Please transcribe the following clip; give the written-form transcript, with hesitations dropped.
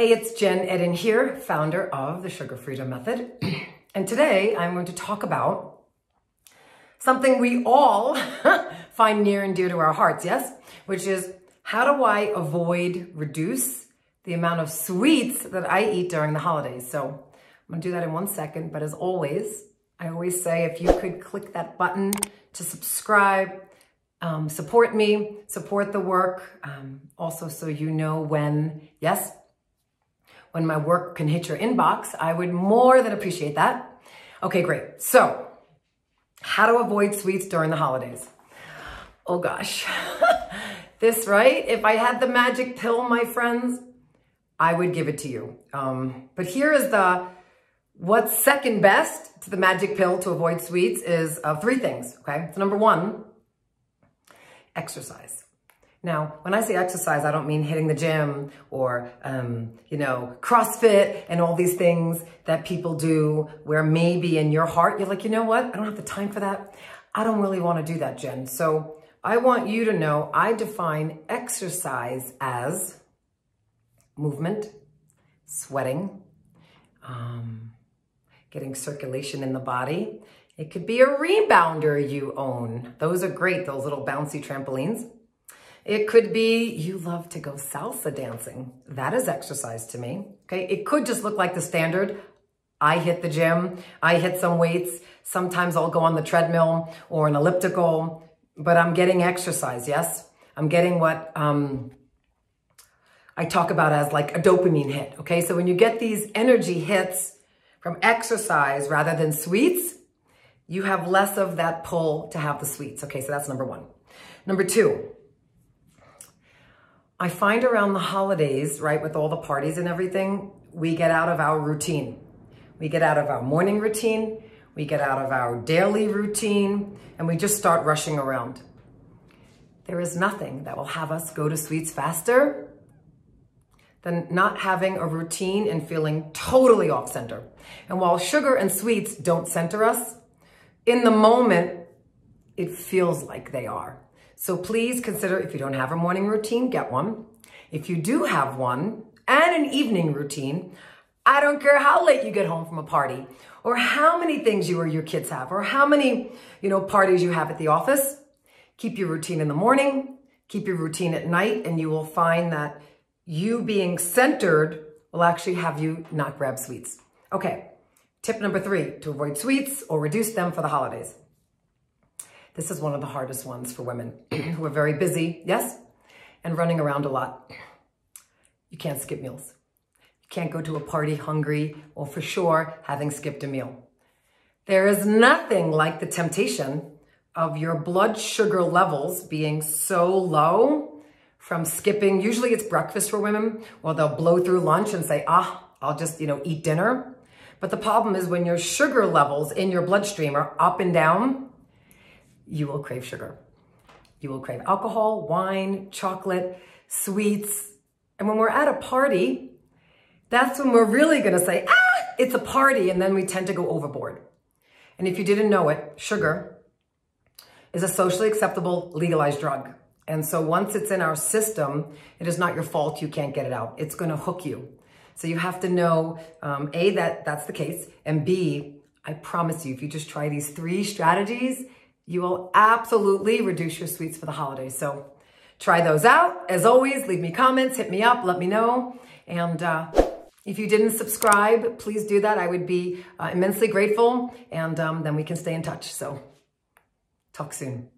Hey, it's Jen Eden here, founder of the Sugar Freedom Method. And today I'm going to talk about something we all find near and dear to our hearts, yes? Which is, how do I reduce the amount of sweets that I eat during the holidays? So I'm gonna do that in 1 second, but as always, I always say if you could click that button to subscribe, support me, support the work, also so you know when my work can hit your inbox, I would more than appreciate that. Okay, great. So, how to avoid sweets during the holidays. Oh gosh, this, right? If I had the magic pill, my friends, I would give it to you. But here is what's second best to the magic pill to avoid sweets is 3 things, okay? So number 1, exercise. Now, when I say exercise, I don't mean hitting the gym or, CrossFit and all these things that people do where maybe in your heart, you're like, you know what? I don't have the time for that. I don't really want to do that, Jen. So I want you to know I define exercise as movement, sweating, getting circulation in the body. It could be a rebounder you own. Those are great, those little bouncy trampolines. It could be you love to go salsa dancing. That is exercise to me, okay? It could just look like the standard. I hit the gym, I hit some weights. Sometimes I'll go on the treadmill or an elliptical, but I'm getting exercise, yes? I'm getting what I talk about as like a dopamine hit, okay? So when you get these energy hits from exercise rather than sweets, you have less of that pull to have the sweets, okay? So that's number 1. Number 2, I find around the holidays, right, with all the parties and everything, we get out of our routine. We get out of our morning routine, we get out of our daily routine, and we just start rushing around. There is nothing that will have us go to sweets faster than not having a routine and feeling totally off center. And while sugar and sweets don't center us, in the moment, it feels like they are. So please consider, if you don't have a morning routine, get one. If you do have one and an evening routine, I don't care how late you get home from a party or how many things you or your kids have or how many, parties you have at the office. Keep your routine in the morning, keep your routine at night, and you will find that you being centered will actually have you not grab sweets. Okay, tip number 3, to avoid sweets or reduce them for the holidays. This is one of the hardest ones for women who are very busy, yes, and running around a lot. You can't skip meals. You can't go to a party hungry or for sure having skipped a meal. There is nothing like the temptation of your blood sugar levels being so low from skipping. Usually it's breakfast for women, or they'll blow through lunch and say, I'll just, eat dinner. But the problem is when your sugar levels in your bloodstream are up and down, you will crave sugar. You will crave alcohol, wine, chocolate, sweets. And when we're at a party, that's when we're really gonna say, it's a party, and then we tend to go overboard. And if you didn't know it, sugar is a socially acceptable legalized drug. And so once it's in our system, it is not your fault you can't get it out. It's gonna hook you. So you have to know, A, that's the case, and B, I promise you, if you just try these 3 strategies, you will absolutely reduce your sweets for the holidays. So try those out. As always, leave me comments, hit me up, let me know. And if you didn't subscribe, please do that. I would be immensely grateful. And then we can stay in touch. So talk soon.